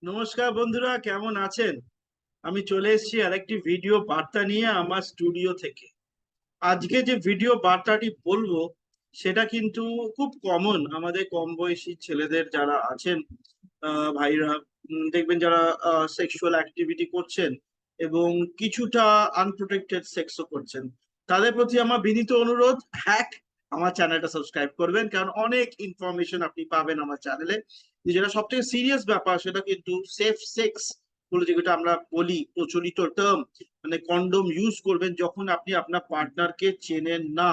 নমস্কার বন্ধুরা, কেমন আছেন? আমি চলে এসেছি আরেকটি ভিডিও বার্তা নিয়ে আমার স্টুডিও থেকে। আজকে যে ভিডিও বার্তাটি বলবো সেটা কিন্তু খুব কমন আমাদের কম বয়সী ছেলেদের যারা আছেন, ভাইরা, দেখবেন যারা সেক্সুয়াল অ্যাক্টিভিটি করছেন এবং কিছুটা আনপ্রোটেক্টেড সেক্সও করছেন। তাদের প্রতি আমার বিনীত অনুরোধ, হ্যাক আমার চ্যানেলটা সাবস্ক্রাইব করবেন, কারণ অনেক ইনফরমেশন আপনি পাবেন আমার চ্যানেলে। যেটা সব থেকে সিরিয়াস ব্যাপার সেটা কিন্তু সেফ সেক্স বলে যেটা আমরা বলি, প্রচলিত টার্ম, মানে কন্ডোম ইউজ করবেন যখন আপনি আপনার পার্টনারকে চেনেন না।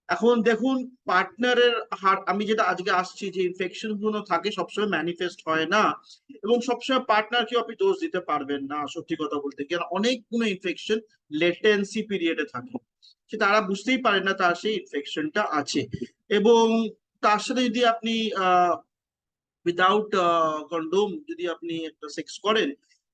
এখন দেখুন, পার্টনারের হার আমি যেটা আজকে আসছি, যে ইনফেকশন গুলো থাকে সবসময় ম্যানিফেস্ট হয় না, এবং সবসময় পার্টনারকে আপনি দোষ দিতে পারবেন না সত্যি কথা বলতে, কারণ অনেকগুলো ইনফেকশন লেটেন্সি পিরিয়ডে থাকে, সে তারা বুঝতেই পারে না তার সেই ইনফেকশনটা আছে। এবং তার সাথে যদি আপনি উইদাউট কন্ডোম যদি আপনি একটা সেক্স করেন,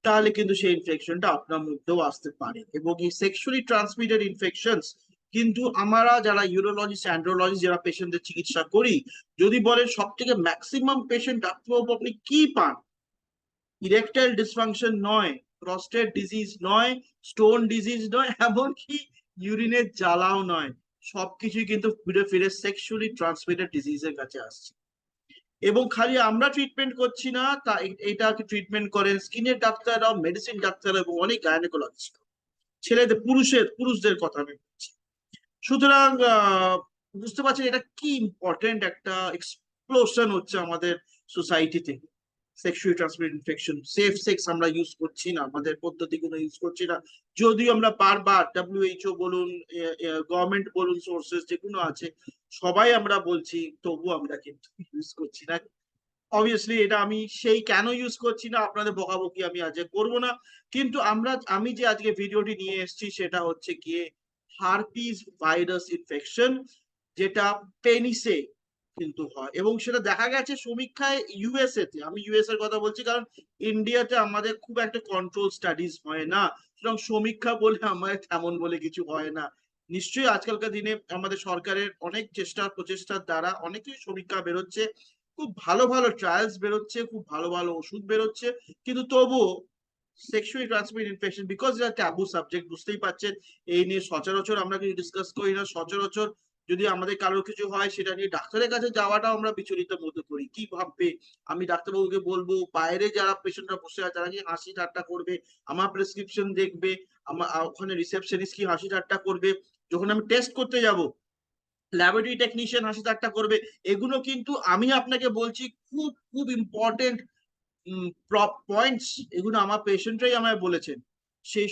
তাহলে কিন্তু সেই ইনফেকশনটা আপনার মধ্যেও আসতে পারে। এবং এই সেক্সুয়ালি ট্রান্সমিটেড ইনফেকশনস কিন্তু আমরা যারা ইউরোলজিস্ট অ্যান্ড্রোলজিস্ট যারা পেশেন্টদের চিকিৎসা করি, যদি বলেন সব থেকে ম্যাক্সিমাম পেশেন্ট ডাক্তারবাবু আপনি কি পান, ইরেকটাইল ডিসফাংশন নয়, প্রস্টেট ডিজিজ নয়, স্টোন ডিজিজ নয়, এমনকি ইউরিনের জ্বালাও নয়, সবকিছুই কিন্তু ফিরে ফিরে সেক্সুয়ালি ট্রান্সমিটেড ডিজিজের কাছে আসছে। এবং খালি আমরা ট্রিটমেন্ট করছি না, তা এটা ট্রিটমেন্ট করেন স্কিনের ডাক্তাররাও, মেডিসিন ডাক্তার এবং অনেক গাইনোকোলজিস্ট, ছেলেদের পুরুষদের কথা আমি বলছি। সুতরাং বুঝতে পারছেন এটা কি ইম্পর্টেন্ট একটা এক্সপ্লোশন হচ্ছে আমাদের সোসাইটিতে। Sexually transmitted infection, safe sex আমরা ইউজ করছি না, আমাদের পদ্ধতিগুলো ইউজ করছি না, যদিও আমরা বারবার WHO বলুন, গভর্নমেন্ট বলুন, সোর্সেস যেগুলো আছে সবাই আমরা বলছি, তবু আমরা কিন্তু ইউজ করছি না। অবভিয়াসলি এটা আমি সেই কেন ইউজ করছি না আপনাদের বকাবকি আমি আজকে করবো না, কিন্তু আমি যে আজকে ভিডিওটি নিয়ে এসেছি সেটা হচ্ছে গিয়ে হারপিস ভাইরাস ইনফেকশন, যেটা পেনিসে কিন্তু হয়। এবং সেটা দেখা গেছে সমীক্ষায় ইউএসএ তে, আমি ইউএস এর কথা বলছি কারণ ইন্ডিয়াতে আমাদের খুব একটা কন্ট্রোল স্টাডিজ হয় না, সুতরাং সমীক্ষা বলে আমাদের তেমন বলে কিছু হয় না। নিশ্চয়ই আজকালকার দিনে আমাদের সরকারের অনেক চেষ্টা প্রচেষ্টার দ্বারা অনেকই সমীক্ষা বেরোচ্ছে, খুব ভালো ভালো ট্রায়ালস বেরোচ্ছে, খুব ভালো ভালো ওষুধ বেরোচ্ছে, কিন্তু তবুও সেক্সুয়ালি ট্রান্সমিটেড ইনফেকশন বিকজ এটা ট্যাবু সাবজেক্ট, বুঝতেই পারছেন, এই নিয়ে সচরাচর আমরা কিছু ডিসকাস করি না। সচরাচর যদি আমাদের কারোর কিছু হয় সেটা নিয়ে ডাক্তারের কাছে যাওয়াটাও আমরা বিচলিত মতো করি, কি ভাববে, আমি ডাক্তারবাবুকে বলবো, বাইরে যারা পেশেন্টরা বসে আছে তারা কি হাসি ঠাট্টা করবে, আমার প্রেসক্রিপশন দেখবে, আমার ওখানে রিসেপশনিস্ট কি হাসি ঠাট্টা করবে, যখন আমি টেস্ট করতে যাব ল্যাবরেটরি টেকনিশিয়ান হাসি ঠাট্টা করবে। এগুলো কিন্তু আমি আপনাকে বলছি খুব খুব ইম্পর্টেন্ট পয়েন্টস, এগুলো আমার পেশেন্টরাই আমায় বলেছেন।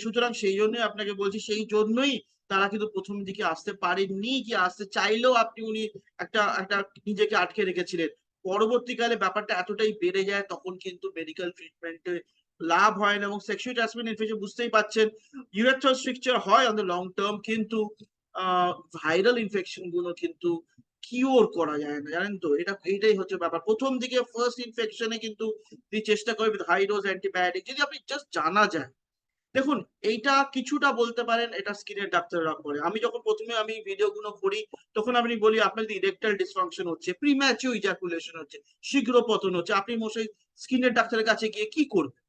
সুতরাং সেই জন্য আপনাকে বলছি, সেই জন্যই তারা কিন্তু প্রথম দিকে আসতে পারেননি, কি আসতে চাইলেও আপনি উনি একটা একটা নিজেকে আটকে রেখেছিলেন। পরবর্তীকালে ব্যাপারটা এতটাই বেড়ে যায় তখন কিন্তু মেডিকেল ট্রিটমেন্টে লাভ হয় না। এবং সেক্সুয়াল ট্রান্সমিটেড ইনফেকশন বুঝতেই পাচ্ছেন, ইউরেথ্রাল স্ট্রিকচার হয় অন দ্য লং টার্ম, কিন্তু ভাইরাল ইনফেকশন গুলো কিন্তু কিওর করা যায় না, জানেন তো, এইটাই হচ্ছে ব্যাপার। প্রথম দিকে ফার্স্ট ইনফেকশনে কিন্তু তুই চেষ্টা করবি হাই ডোজ অ্যান্টিবায়োটিক, যদি আপনি জাস্ট জানা যায়। দেখুন, এইটা কিছুটা বলতে পারেন এটা স্কিনের ডাক্তাররা করে। আমি যখন প্রথমে আমি ভিডিও গুলো করি তখন আমি বলি আপনার যদি ইরেকটাইল ডিসফাংশন হচ্ছে, প্রিম্যাচিউর ইজাকুলেশন হচ্ছে, শীঘ্র পতন হচ্ছে, আপনি মশাই স্কিনের ডাক্তারের কাছে গিয়ে কি করবেন,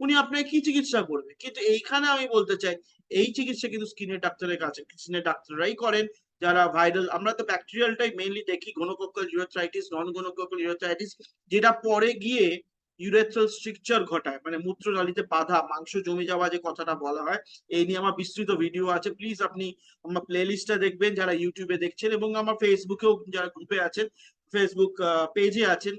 উনি আপনাকে কি চিকিৎসা করবে? কিন্তু এইখানে আমি বলতে চাই, এই চিকিৎসা কিন্তু স্কিনের ডাক্তারের কাছে স্কিনের ডাক্তাররাই করেন, যারা ভাইরাল, আমরা তো ব্যাকটেরিয়ালটাই মেইনলি দেখি, গোনোকোকাল ইউরেথ্রাইটিস, নন গোনোকোকাল ইউরেথ্রাইটিস, যেটা পরে গিয়ে ইউরেথ্রাল স্ট্রিকচার ঘটায়, মানে মূত্রনালীতে বাধা, মাংস জমে যাওয়া যে কথাটা বলা হয়। এই নিয়ে আমার বিস্তৃত ভিডিও আছে, প্লিজ আপনি আমার প্লে লিস্টটা দেখবেন যারা ইউটিউবে দেখছেন, এবং আমার ফেসবুকেও যারা গ্রুপে আছেন, ফেসবুক পেজে আছেন,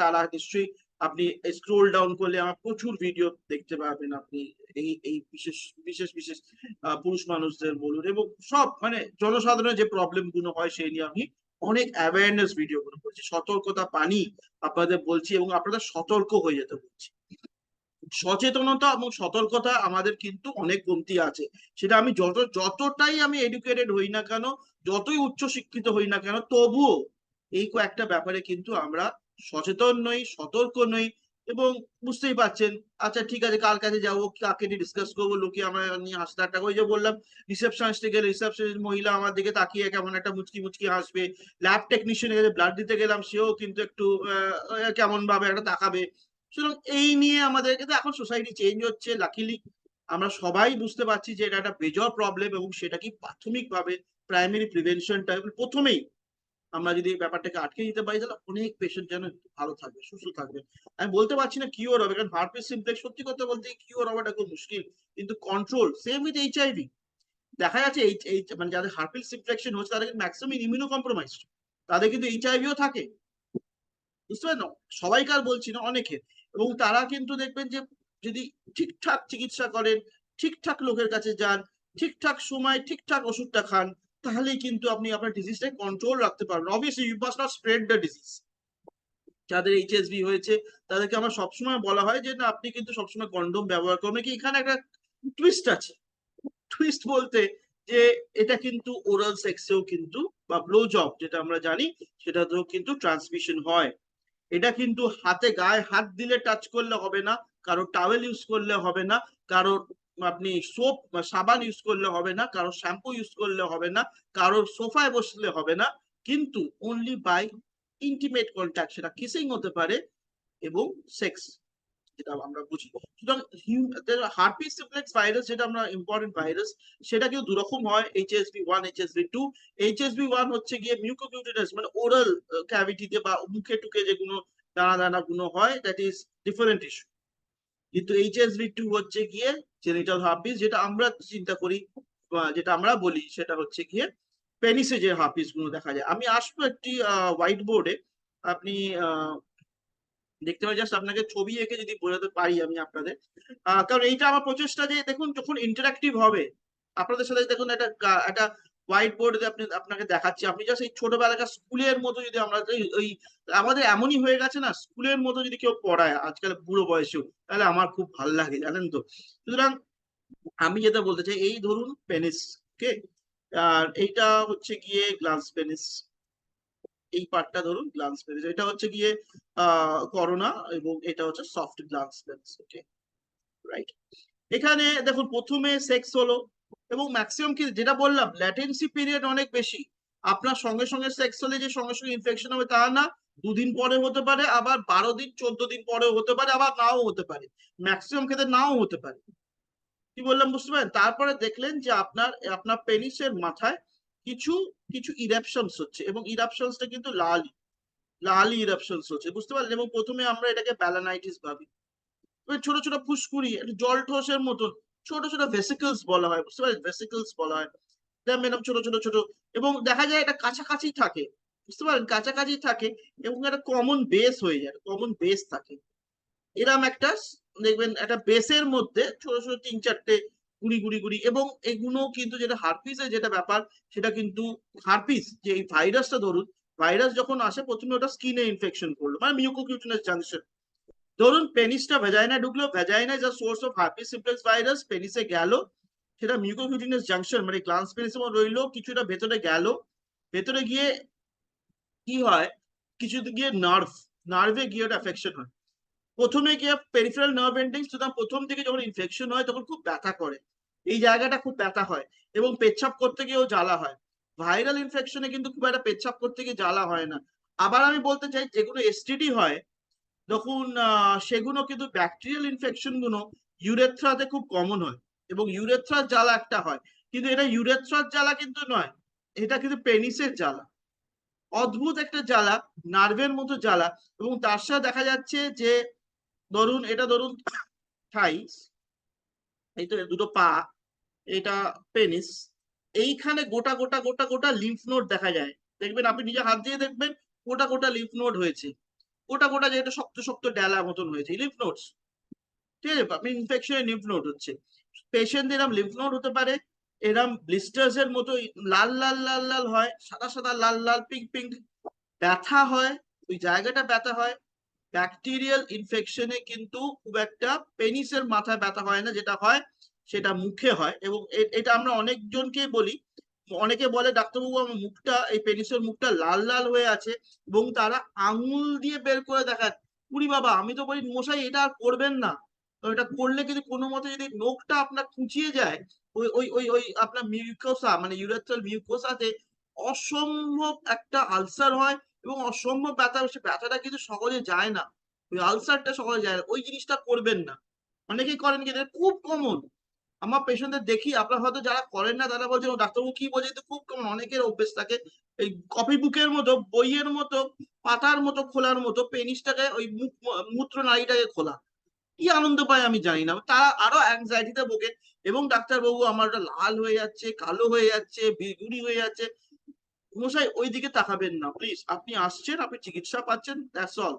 তারা নিশ্চয়ই আপনি স্ক্রোল ডাউন করলে আমার প্রচুর ভিডিও দেখতে পাবেন আপনি। এই এই বিশেষ বিশেষ বিশেষ পুরুষ মানুষদের বলুন এবং সব মানে জনসাধারণের যে প্রবলেম গুলো হয় সেই নিয়ে আমি অনেক অ্যাওয়ারনেস ভিডিও গুলো করছি, সতর্কতা বাণী আপনাদের বলছি এবং আপনাদের সতর্ক হয়ে যেতে বলছি। সচেতনতা এবং সতর্কতা আমাদের কিন্তু অনেক কমতি আছে। সেটা আমি যতটাই আমি এডুকেটেড হই না কেন, যতই উচ্চ শিক্ষিত হই না কেন, তবুও এই কয়েকটা ব্যাপারে কিন্তু আমরা সচেতন নই, সতর্ক নই। এবং বুঝতেই পারছেন, আচ্ছা ঠিক আছে, কার কাছে যাবো, কাকে নিয়ে ডিসকাস করবো, লোকে আমার নিয়ে হাসতে একটা ওই যে বললাম, রিসেপশনিস্টে গেলে রিসেপশনিস্ট মহিলা আমার দিকে তাকিয়ে কেমন একটা মুচকি মুচকি হাসবে, ল্যাব টেকনিশিয়ানের কাছে ব্লাড দিতে গেলাম সেও কিন্তু একটু কেমন ভাবে একটা তাকাবে। সুতরাং এই নিয়ে আমাদের কিন্তু এখন সোসাইটি চেঞ্জ হচ্ছে, লাকিলি আমরা সবাই বুঝতে পারছি যে এটা একটা মেজর প্রবলেম, এবং সেটা কি প্রাথমিকভাবে প্রাইমারি প্রিভেনশনটা প্রথমেই আমরা যদি এই ব্যাপারটাকে আটকে দিতে পারি, তাহলে অনেক পেশেন্ট যেন ভালো থাকবে, সুস্থ থাকবে। আমি বলতে পারছি না কিওর হবে, কারণ হার্পিস সিমপ্লেক্স সত্যি কথা বলতে কিওর হওয়াটা খুব মুশকিল, কিন্তু কন্ট্রোল। সেম উইথ এইচআইভি, দেখা যাচ্ছে এই মানে যাদের হার্পিস ইনফেকশন হচ্ছে তাদের কিন্তু ম্যাক্সিমাম ইমিউনো কম্প্রোমাইজড, তাদের কিন্তু এইচআইভিও থাকে, বুঝতে পারেন? সবাইকার বলছি না, অনেকের। এবং তারা কিন্তু দেখবেন যে যদি ঠিকঠাক চিকিৎসা করেন, ঠিকঠাক লোকের কাছে যান, ঠিকঠাক সময় ঠিকঠাক ওষুধটা খান, তাহলেই কিন্তু আপনি আপনার ডিজিজটাকে কন্ট্রোল রাখতে পারবেন। Obviously you must not spread the disease. যাদের এইচএসভি হয়েছে তাদেরকে আমার সবসময় বলা হয় যে না, আপনি কিন্তু সবসময় কন্ডোম ব্যবহার করবেন। কি এখানে একটা টুইস্ট আছে, টুইস্ট বলতে যে এটা কিন্তু ওরাল সেক্সেও কিন্তু, বা ব্লো জব যেটা আমরা জানি, সেটাতেও কিন্তু ট্রান্সমিশন হয়। এটা কিন্তু হাতে গায়ে হাত দিলে টাচ করলে হবে না, কারো টাওয়েল ইউজ করলে হবে না, কারো আপনি সোপ সাবান ইউজ করলে হবে না, কারো শ্যাম্পু ইউজ করলে হবে না, কারোর সোফায় বসলে হবে না, কিন্তু অনলি বাই ইন্টিমেট কন্ট্যাক্ট, সেটা কিসিং হতে পারে এবং সেক্স, যেটা আমরা বুঝি। সুতরাং হার্পিস সিমপ্লেক্স ভাইরাস, যেটা আমরা ইম্পর্টেন্ট ভাইরাস, সেটা কিন্তু দুরকম হয়, HSV1 HSV2। HSV1 হচ্ছে গিয়ে মিউকোকিউটিনাস, মানে ওরাল ক্যাভিটিতে বা মুখে টুকে যেগুলো দানা দানা গুলো হয়, দ্যাট ইজ ডিফারেন্ট ইস্যু। কিন্তু HSV2 হচ্ছে গিয়ে জেনিটাল হার্পিস, যেটা আমরা চিন্তা করি, যেটা আমরা বলি, সেটা হচ্ছে গিয়ে পেনিসে যে হার্পিস গুলো দেখা যায়। আমি আসবো একটি হোয়াইট বোর্ডে, আপনি দেখতে পাই, জাস্ট আপনাকে ছবি এঁকে যদি বোঝাতে পারি আমি আপনাদের, কারণ এইটা আমার প্রচেষ্টা যে দেখুন যখন ইন্টারাক্টিভ হবে আপনাদের সাথে, দেখুন একটা একটা হোয়াইট বোর্ডে আপনি আপনাকে দেখাচ্ছি, আপনি জাস্ট এই ছোটবেলাকার স্কুলের মতো যদি আমরা ওই আমাদের এমনই হয়ে গেছে না, স্কুলের মতো যদি কেউ পড়ায় আজকাল বুড়ো বয়সেও, তাহলে আমার খুব ভালো লাগে, জানেন তো। সুতরাং আমি যেটা বলতে চাই, এই ধরুন পেনিস, ওকে, আর এইটা হচ্ছে গিয়ে গ্লান্স পেনিস, এই পার্টটা ধরুন গ্লান্স পেনিস, এটা হচ্ছে গিয়ে করোনা, এবং এটা হচ্ছে সফট গ্লান্স পেনিস, ওকে, রাইট। এখানে দেখুন প্রথমে সেক্স হলো, এবং ম্যাক্সিমাম কি যেটা বললাম, ল্যাটেন্সি পিরিয়ড অনেক বেশি। আপনার সঙ্গে সঙ্গে সেক্স হলে যে সঙ্গে সঙ্গে ইনফেকশন হবে তা না, দুদিন পরে হতে পারে, আবার 12 দিন 14 দিন পরেও হতে পারে, আবার নাও হতে পারে, ম্যাক্সিমাম ক্ষেত্রে নাও হতে পারে। কি বললাম বুঝতে পারেন? তারপরে দেখলেন যে আপনার আপনার পেনিসের মাথায় কিছু কিছু ইরাপশনস হচ্ছে, এবং ইরাপশনসটা কিন্তু লাল লাল ইরাপশনস হচ্ছে, বুঝতে পারলেন? এবং প্রথমে আমরা এটাকে ব্যালানাইটিস ভাবি, ছোট ছোট ফুসকুড়ি, জল ঠোসের মতন ছোট ছোট ভেসিকলস বলা হয়, বুঝতে পারলেন? ভেসিকলস বলা হয়, এরকম ছোট ছোট ছোট, এবং দেখা যায় এটা কাছাকাছি থাকে, বুঝতে পারেন? কাছাকাছি থাকে, এবং একটা কমন বেস হয়ে যায়, কমন বেস থাকে, এরম একটা দেখবেন একটা বেসের মধ্যে ছোট ছোট 3-4টে গুড়ি গুড়ি গুড়ি, এবং এগুলো কিন্তু যেটা হার্পিসের যেটা ব্যাপার, সেটা কিন্তু হার্পিস যে এই ভাইরাসটা, ধরুন ভাইরাস যখন আসে প্রথমে ওটা স্কিনে ইনফেকশন করলো, মানে মিউকোকিউটিনাস জাংশন, ধরুন পেনিসটা ভেজাইনায় ঢুকলো, ভেজাইনায় যা source of herpes simplex virus, পেনিসে গেল, সেটা মিউকোকিউটিনাস জাংশন মানে গ্লান্স পেনিসের মধ্যে রইলো, কিছুটা ভেতরে গেল, ভেতরে গিয়ে কি হয়, কিছু গিয়ে নার্ভে গিয়ে ওটা অ্যাফেকশন হয়। প্রথমে গিয়ে পেরিফেরাল নার্ভ এন্ডিংস, সুতরাং প্রথম দিকে যখন ইনফেকশন হয় তখন খুব ব্যথা করে, এই জায়গাটা খুব ব্যথা হয়, এবং পেচ্ছাপ করতে গিয়েও জ্বালা হয়। ভাইরাল ইনফেকশনে কিন্তু খুব একটা পেচ্ছাপ করতে গিয়ে জ্বালা হয় না। আবার আমি বলতে চাই, যেগুলো এসটিডি হয় তখন সেগুলো কিন্তু ব্যাকটেরিয়াল ইনফেকশন গুলো ইউরেথ্রাতে খুব কমন হয়, এবং ইউরেথ্রার জ্বালা একটা হয়, কিন্তু এটা ইউরেথ্রার জ্বালা কিন্তু নয়, এটা কিন্তু পেনিসের জ্বালা, অদ্ভুত একটা জ্বালা, নার্ভের মতো জ্বালা। এবং তার সাথে দেখা যাচ্ছে যে ধরুন এটা ধরুন থাইস, এই তো দুটো পা, এটা পেনিস, এইখানে গোটা গোটা গোটা গোটা লিম্ফ নোড দেখা যায়, দেখবেন আপনি নিজে হাত দিয়ে দেখবেন, গোটা গোটা লিম্ফ নোড হয়েছে, গোটা গোটা যেটা শক্ত শক্ত ডেলা মতন হয়েছে লিম্ফ নোডস, ঠিক আছে? আপনি ইনফেকশনের লিম্ফ নোড হচ্ছে, পেশেন্ট এরম লিম্ফ নোড হতে পারে, এরম ব্লিস্টার্স এর মতো লাল লাল লাল লাল হয়, সাদা সাদা লাল লাল পিঙ্ক পিঙ্ক, ব্যথা হয়, ওই জায়গাটা ব্যথা হয়। ব্যাকটেরিয়াল ইনফেকশনে কিন্তু খুব একটা পেনিসের মাথায় ব্যথা হয় না, যেটা হয় সেটা মুখে হয়, এবং এটা আমরা অনেকজনকে বলি, অনেকে বলে ডাক্তারবাবু আমার মুখটা, এই পেনিসের মুখটা লাল লাল হয়ে আছে, এবং তারা আঙুল দিয়ে বের করে দেখায়। উরি বাবা, আমি তো বলি মশাই এটা আর করবেন না, তো এটা করলে কিন্তু কোনো মতে যদি নোখটা আপনার খুঁচিয়ে যায়, ওই ওই ওই ওই আপনার মিউকোসা মানে ইউরেথ্রাল মিউকোসাতে অসম্ভব একটা আলসার হয়, এবং অসম্ভব ব্যথা, সে ব্যথাটা কিন্তু সহজে যায় না, ওই আলসারটা সহজে যায় না। ওই জিনিসটা করবেন না। অনেকেই করেন কি, এটা খুব কমন। আমার পেশেন্টদের দেখি, আপনার হয়তো যারা করেন না তারা বলছেন ও ডাক্তারবাবু কি বলছে, কিন্তু খুব কমন। অনেকের অভ্যেস থাকে এই কপি বুকের মতো, বইয়ের মতো, পাতার মতো খোলার মতো পেনিসটাকে, ওই মূত্র নালীটাকে খোলা। কি আনন্দ পায় আমি জানি না, তারা আরো অ্যাংজাইটিতে ভোগে। এবং ডাক্তারবাবু আমার ওটা লাল হয়ে যাচ্ছে, কালো হয়ে যাচ্ছে, বিগুড়ি হয়ে যাচ্ছে। মশাই ওই দিকে তাকাবেন না প্লিজ। আপনি আসছেন, আপনি চিকিৎসা পাচ্ছেন, দ্যাটস অল।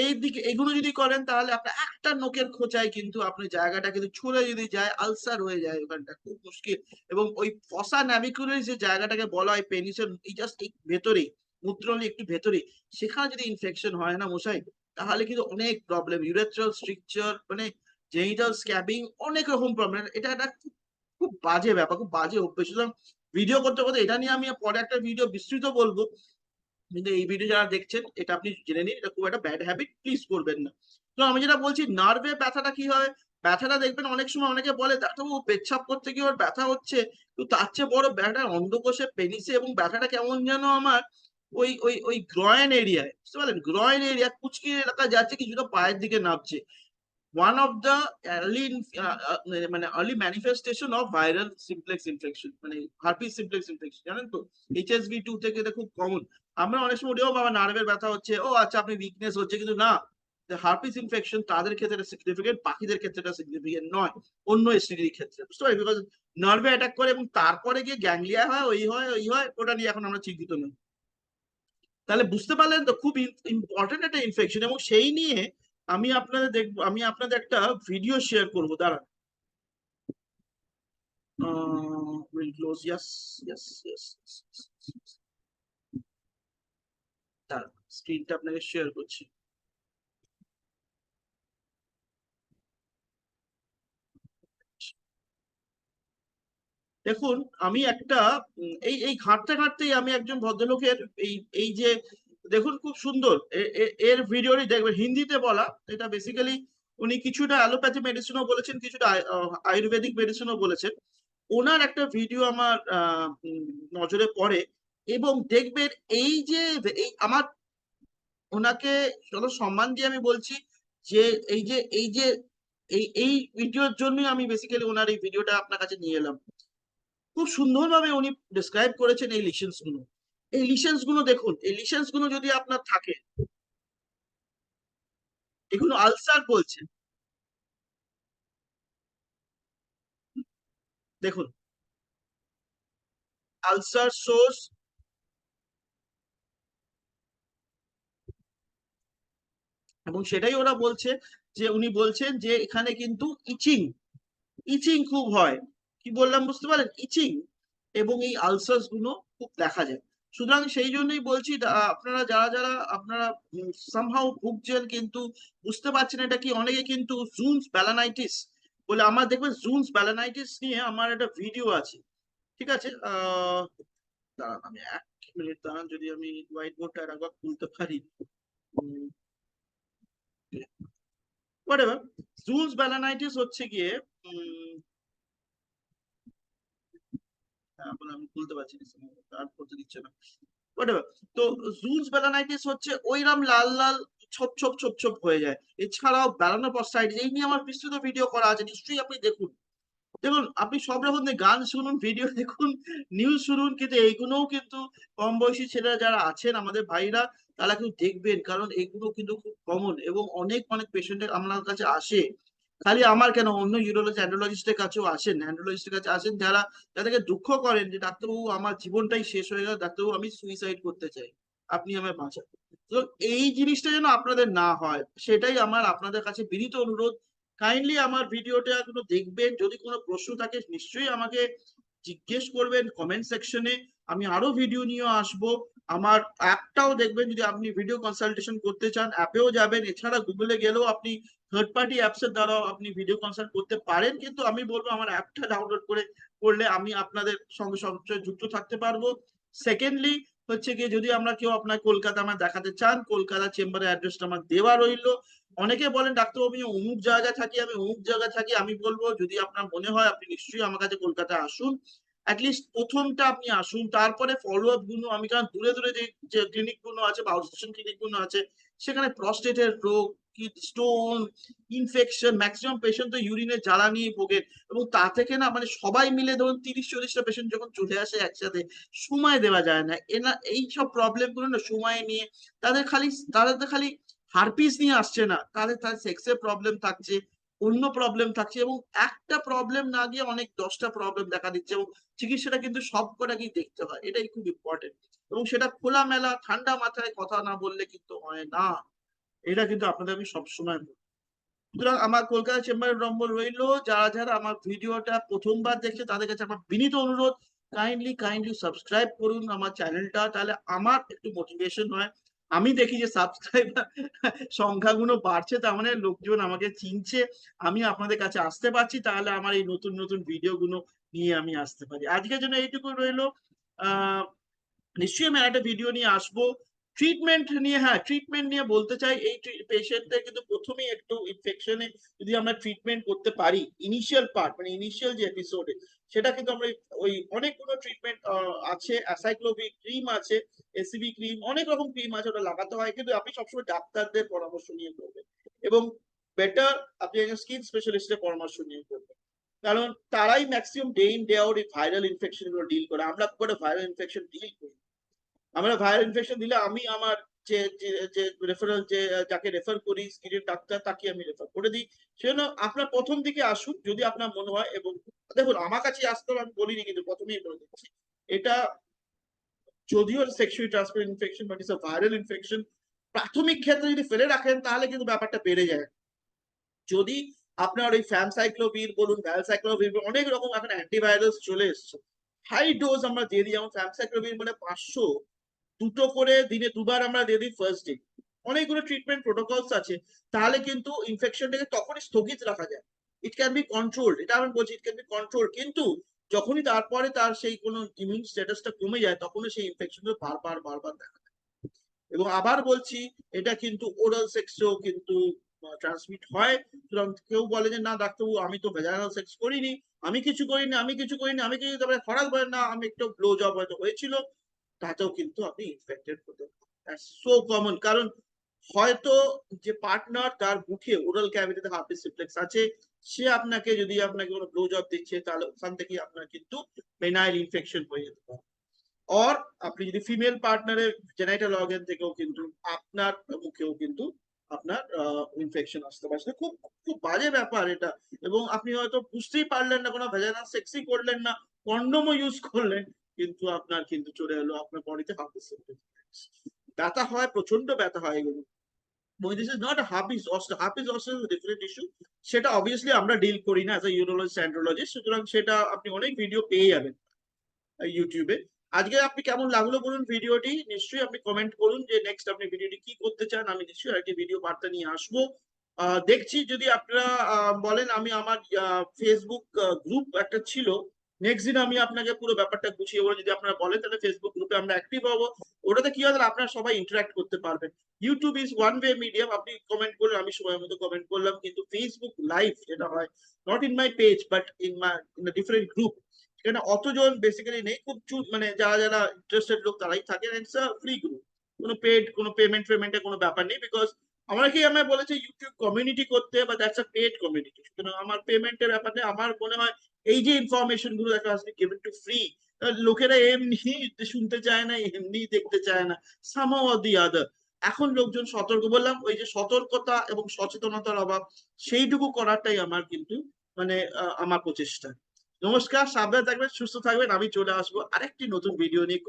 এই দিকে এগুলো যদি করেন তাহলে আপনার একটা নোকের খোঁচায় কিন্তু আপনি জায়গাটা কিন্তু ছুঁড়ে যদি যায়, আলসার হয়ে যায় ওখানটা, খুব মুশকিল। এবং ওই ফসা ন্যাভিকুলারি যে জায়গাটাকে বলা হয় পেনিসের এই জাস্ট এই ভেতরেই, মূত্রনালী একটু ভেতরেই, সেখানে যদি ইনফেকশন হয় না মশাই, তাহলে কিন্তু অনেক প্রবলেম, ইউরেথ্রাল স্ট্রিকচার, মানে জেনিটাল স্ক্যাবিং, অনেক রকম প্রবলেম। এটা একটা খুব বাজে ব্যাপার, খুব বাজে অভ্যেস। সুতরাং ভিডিও করতে করতে এটা নিয়ে আমি পরে একটা ভিডিও বিস্তৃত বলবো, কিন্তু এই ভিডিও যারা দেখছেন এটা আপনি জেনে নিন, এটা খুব একটা ব্যাড হ্যাবিট, প্লিজ করবেন না। তো আমি যেটা বলছি, নার্ভে ব্যথাটা কি হয়, ব্যথাটা দেখবেন অনেক সময় অনেকে বলে ডাক্তারবাবু পেচ্ছাপ করতে গিয়ে ওর ব্যথা হচ্ছে, তো তার চেয়ে বড় ব্যথা অন্ডকোষে, পেনিসে, এবং ব্যথাটা কেমন যেন আমার ওই ওই ওই গ্রয়েন এরিয়ায়, বুঝতে পারলেন, গ্রয়েন এরিয়া কুচকি এলাকা যাচ্ছে, কিছুটা পায়ের দিকে নামছে। ওয়ান অফ দ্য early মানে early manifestation of viral simplex infection, মানে হার্পিস সিমপ্লেক্স ইনফেকশন, জানেন তো, HSV2 থেকে এটা খুব কমন। আমরা অনেক সময় ও বাবা নার্ভের ব্যথা হচ্ছে, ও আচ্ছা আপনি উইকনেস হচ্ছে, কিন্তু না, হার্পিস ইনফেকশন তাদের ক্ষেত্রে সিগনিফিকেন্ট, বাকিদের ক্ষেত্রে এটা সিগনিফিকেন্ট নয়, অন্য এসটিডির ক্ষেত্রে, বুঝতে পারি, বিকজ নার্ভে অ্যাটাক করে এবং তারপরে গিয়ে গ্যাংলিয়া হয়, ওই হয়, ওই হয়, ওটা নিয়ে এখন আমরা চিন্তিত নই। তাহলে বুঝতে পারলেন তো, খুব ইম্পর্টেন্ট একটা ইনফেকশন। এবং সেই নিয়ে আমি আপনাদের দেখবো, আমি আপনাদের একটা ভিডিও শেয়ার করবো, দাঁড়ান। will close, yes, yes, yes, yes, yes. দাঁড়ান, স্ক্রিনটা আপনাকে শেয়ার করছি। দেখুন, আমি একটা এই এই ঘাঁটতে ঘাঁটতেই আমি একজন ভদ্রলোকের এই এই যে, দেখুন খুব সুন্দর, এর ভিডিওটি দেখবেন, হিন্দিতে বলা। এটা বেসিক্যালি উনি কিছুটা অ্যালোপ্যাথি মেডিসিনও বলেছেন, কিছুটা আয়ুর্বেদিক মেডিসিনও বলেছেন। ওনার একটা ভিডিও আমার নজরে পড়ে। এবং দেখবেন এই যে, এই আমার ওনাকে যত সম্মান দিয়ে আমি বলছি যে এই যে এই ভিডিওর জন্যই আমি বেসিক্যালি ওনার এই ভিডিওটা আপনার কাছে নিয়ে এলাম। খুব সুন্দরভাবে উনি ডিসক্রাইব করেছেন এই লিশনস গুলো। এই লিশনস গুলো দেখুন, এই লিশনস গুলো যদি আপনার থাকে, এগুলো আলসার বলছে, দেখুন, আলসার সোর্স। এবং সেটাই ওরা বলছে, যে উনি বলছেন যে এখানে কিন্তু ইচিং, ইচিং খুব হয়। কি বললাম বুঝতে পারেন, ইচিং। এবং এই আলসার্স গুলো খুব দেখা যায়। সুতরাং সেই জন্যই বলছি, আপনারা যারা যারা আপনারা সামহাউ ভুগছেন কিন্তু বুঝতে পারছেন এটা কি, অনেকে কিন্তু জুনস ব্যালানাইটিস বলে, আমার দেখবেন জুনস ব্যালানাইটিস নিয়ে আমার একটা ভিডিও আছে, ঠিক আছে। দাঁড়ান, আমি 1 মিনিট দাঁড়ান, যদি আমি হোয়াইট বোর্ডটা একবার খুলতে পারি। হোয়াটএভার, জুলস ব্যালানাইটিস হচ্ছে গিয়ে এখন আমি খুলতে পারছি না, আর করতে দিচ্ছে না, হোয়াটএভার। তো জুলস ব্যালানাইটিস হচ্ছে ওইরকম লাল লাল ছোপ ছোপ ছোপ ছোপ হয়ে যায়। এছাড়াও ব্যালানোপস্টাইটিস, এই নিয়ে আমার বিস্তৃত ভিডিও করা আছে, নিশ্চয়ই আপনি দেখুন। দেখুন, আপনি সব রকম গান শুনুন, ভিডিও দেখুন, নিউজ শুনুন, কিন্তু এইগুলোও কিন্তু কম বয়সী ছেলেরা যারা আছেন আমাদের ভাইরা, তারা কিন্তু দেখবেন, কারণ এগুলো কিন্তু খুব কমন। এবং অনেক অনেক পেশেন্টের আমার কাছে আসে, খালি আমার কেন, অন্য ইউরোলজি অ্যান্ড্রোলজিস্টের কাছেও আসেন, অ্যান্ড্রোলজিস্টের কাছে আসেন যারা, যাদেরকে দুঃখ করেন যে ডাক্তারবাবু আমার জীবনটাই শেষ হয়ে গেল, ডাক্তারবাবু আমি সুইসাইড করতে চাই, আপনি আমায় বাঁচান। তো এই জিনিসটা যেন আপনাদের না হয়, সেটাই আমার আপনাদের কাছে বিনীত অনুরোধ। কাইন্ডলি আমার ভিডিওটা এখনো দেখবেন, যদি কোনো প্রশ্ন থাকে নিশ্চয়ই আমাকে জিজ্ঞেস করবেন কমেন্ট সেকশনে। আমি আরো ভিডিও নিয়ে আসবো। আমার অ্যাপটাও দেখবেন, যদি আপনি ভিডিও কনসালটেশন করতে চান অ্যাপেও যাবেন, এছাড়া গুগলে গেলেও আপনি থার্ড পার্টি অ্যাপস এর দ্বারাও আপনি ভিডিও কনসাল্ট করতে পারেন। কিন্তু আমি বলবো আমার অ্যাপটা ডাউনলোড করে করলে আমি আপনাদের সঙ্গে সবচেয়ে যুক্ত থাকতে পারবো। সেকেন্ডলি হচ্ছে গিয়ে, যদি আমরা কেউ আপনার কলকাতা আমার দেখাতে চান, কলকাতা চেম্বারের অ্যাড্রেসটা আমার দেওয়া রইলো। অনেকে বলেন ডাক্তারবাবু আমি অমুক জায়গায় থাকি, আমি অমুক জায়গায় থাকি, আমি বলবো যদি আপনার মনে হয় আপনি নিশ্চয়ই আমার কাছে কলকাতা আসুন। অ্যাটলিস্ট প্রথমটা আপনি আসুন, তারপরে ফলো আপ গুলো আমি, কারণ দূরে দূরে যে ক্লিনিক গুলো আছে বা আউটস্টেশন ক্লিনিক গুলো আছে, সেখানে প্রস্টেটের রোগ, স্টোন, ইনফেকশন, ম্যাক্সিমাম পেশেন্ট তো ইউরিনের জ্বালা নিয়ে ভোগে। এবং তা থেকে না মানে সবাই মিলে ধরুন 30-40টা পেশেন্ট যখন চলে আসে একসাথে, সময় দেওয়া যায় না। এই সব প্রবলেম গুলো না সময় নিয়ে, তাদের খালি হারপিস নিয়ে আসছে না, তাদের সেক্সের প্রবলেম থাকছে, অন্য প্রবলেম থাকছে, এবং একটা প্রবলেম না গিয়ে অনেক 10টা প্রবলেম দেখা দিচ্ছে। এবং চিকিৎসাটা কিন্তু সব কটাকেই দেখতে হয়, এটাই খুব ইম্পর্টেন্ট। এবং সেটা খোলামেলা ঠান্ডা মাথায় কথা না বললে কিন্তু হয় না। এটা কিন্তু আপনাদের আমি সবসময় বলি। সুতরাং আমার কলকাতা চেম্বারের নম্বর রইলো, যারা যারা আমার ভিডিওটা প্রথমবার দেখছে তাদের কাছে আমার বিনীত অনুরোধ, কাইন্ডলি সাবস্ক্রাইব করুন আমার চ্যানেলটা, তাহলে আমার একটু মোটিভেশন হয়। আমি দেখি যে সাবস্ক্রাইবার সংখ্যাগুলো বাড়ছে, তার মানে লোকজন আমাকে চিনছে, আমি আপনাদের কাছে আসতে পারছি, তাহলে আমার এই নতুন নতুন ভিডিও গুলো নিয়ে আমি আসতে পারি। আজকের জন্য এইটুকু রইলো। আহ নিশ্চয়ই আমি একটা ভিডিও নিয়ে আসবো ট্রিটমেন্ট নিয়ে। হ্যাঁ, ট্রিটমেন্ট নিয়ে বলতে চাই, এই পেশেন্টদের কিন্তু প্রথমেই একটু ইনফেকশনে যদি আমরা ট্রিটমেন্ট করতে পারি, ইনিশিয়াল পার্ট মানে ইনিশিয়াল যে এপিসোডে, সেটা কিন্তু আমরা ওই অনেকগুলো ট্রিটমেন্ট আছে, অ্যাসাইক্লোভির ক্রিম আছে, এসিবি ক্রিম, অনেক রকম ক্রিম আছে, ওটা লাগাতে হয়, কিন্তু আপনি সবসময় ডাক্তারদের পরামর্শ নিয়ে করবেন। এবং বেটার আপনি একজন স্কিন স্পেশালিস্টের পরামর্শ নিয়ে করবেন, কারণ তারাই maximum day in day out এই ভাইরাল ইনফেকশন গুলো ডিল করে। আমরা খুব একটা ভাইরাল ইনফেকশন ডিল করি। আমরা ভাইরাল ইনফেকশন দিলে আমি আমার যে যে রেফারেল, যে যাকে রেফার করি স্কিনের ডাক্তার, তাকে আমি রেফার করে দিই। সেজন্য আপনার প্রথম দিকে আসুন যদি আপনার মনে হয়। এবং দেখুন, আমার কাছে আসতে হবে আমি বলিনি, কিন্তু প্রথমেই বলে দিচ্ছি, এটা যদিও sexually transmitted infection but it's a viral infection, প্রাথমিক ক্ষেত্রে যদি ফেলে রাখেন তাহলে কিন্তু ব্যাপারটা বেড়ে যায়। যদি আপনার ওই ফ্যামসাইক্লোভির বলুন, ভ্যালসাইক্লোভির, অনেক রকম এখন অ্যান্টিভাইরাস চলে এসছে, হাই ডোজ আমরা দিয়ে দিই। যেমন ফ্যামসাইক্লোভির মানে 500, দুটো করে দিনে দুবার আমরা দিয়ে দিই ফার্স্ট ডে। অনেকগুলো ট্রিটমেন্ট প্রোটোকলস আছে, তাহলে কিন্তু ইনফেকশনটাকে তখনই স্থগিত রাখা যায়। ইট ক্যান বি কন্ট্রোলড, এটা আমি বলছি, ইট ক্যান বি কন্ট্রোল। কিন্তু যখনই তারপরে তার সেই কোনো ইমিউন স্ট্যাটাসটা কমে যায়, তখনই সেই ইনফেকশন বারবার বারবার দেখা যায়। এবং আবার বলছি, এটা কিন্তু ওরাল সেক্সেও কিন্তু ট্রান্সমিট হয়। সুতরাং কেউ বলে যে না ডাক্তারবাবু, আমি তো ভেজাইনাল সেক্স করিনি, আমি কিছু করিনি, আমি কিছু করিনি, আমি কিছু, তারপরে হঠাৎ বলেন না আমি একটু ব্লো জব হয়তো হয়েছিল, তাতেও কিন্তু আপনি ইনফেক্টেড হতে পারেন। সো কমন, কারণ হয়তো যে পার্টনার তার মুখে ওরাল ক্যাভিটিতে হার্পিস সিমপ্লেক্স আছে, সে আপনাকে যদি আপনাকে কোনো ব্লো জব দিচ্ছে, তাহলে ওখান থেকে আপনার কিন্তু বেনাইল ইনফেকশন হয়ে যেতে পারে। অর আপনি যদি ফিমেল পার্টনারের জেনাইটাল অর্গান থেকেও কিন্তু আপনার মুখেও কিন্তু আপনার ইনফেকশন আসতে পারে। সেটা খুব খুব বাজে ব্যাপার এটা। এবং আপনি হয়তো বুঝতেই পারলেন না, কোনো ভেজাইনাল সেক্সই করলেন না, কন্ডোমও ইউজ করলেন, কিন্তু আপনার কিন্তু চলে এলো আপনার বডিতে হার্পিস সিমপ্টমস। ব্যথা হয়, প্রচন্ড ব্যথা হয় এগুলো। This is not herpes zoster, herpes zoster is different issue. সেটা অবভিয়াসলি আমরা ডিল করি না অ্যাজ এ ইউরোলজিস্ট অ্যান্ড্রোলজিস্ট, সুতরাং সেটা আপনি অনেক ভিডিও পেয়ে যাবেন ইউটিউবে। আজকে আপনি কেমন লাগলো বলুন ভিডিওটি, নিশ্চয়ই আপনি কমেন্ট করুন যে নেক্সট আপনি ভিডিওটি কি করতে চান, আমি নিশ্চয়ই একটি ভিডিও বার্তা নিয়ে আসবো। দেখছি যদি আপনারা বলেন, আমি আমার ফেসবুক গ্রুপ একটা ছিল, নেক্সট দিন আমি আপনাকে পুরো ব্যাপারটা গুছিয়ে বলে, যদি আপনারা বলেন তাহলে ফেসবুক গ্রুপে আমরা অ্যাক্টিভ হবো। ওটাতে কি হয়, আপনারা সবাই ইন্টারাক্ট করতে পারবেন। YouTube is one way medium, আপনি কমেন্ট করলেন, আমি সময় মতো কমেন্ট করলাম, কিন্তু ফেসবুক লাইভ যেটা হয়, not in my page but in different group, এখানে অতজন বেসিক্যালি নেই, খুব মানে যারা যারা ইন্টারেস্টেড লোক তারাই থাকে। ইটস আ ফ্রি গ্রুপ, কোনো পেড কোনো পেমেন্টের কোনো ব্যাপার নেই, বিকজ আমাকেই আমায় বলেছে ইউটিউব কমিউনিটি করতে, বা দ্যাটস আ পেড কমিউনিটি। সুতরাং আমার পেমেন্টের ব্যাপারে আমার মনে হয় এই যে ইনফরমেশন গুলো দেখা আসলে গিভেন টু ফ্রি, লোকেরা এমনি শুনতে চায় না, এমনি দেখতে চায় না, সামহাউ অর দি আদার। এখন লোকজন সতর্ক, বললাম ওই যে সতর্কতা এবং সচেতনতার অভাব, সেইটুকু করাটাই আমার কিন্তু মানে আমার প্রচেষ্টা। নমস্কার, সাবধানে থাকবেন, সুস্থ থাকবেন, আমি চলে আসবো আরেকটি নতুন ভিডিও নিয়ে।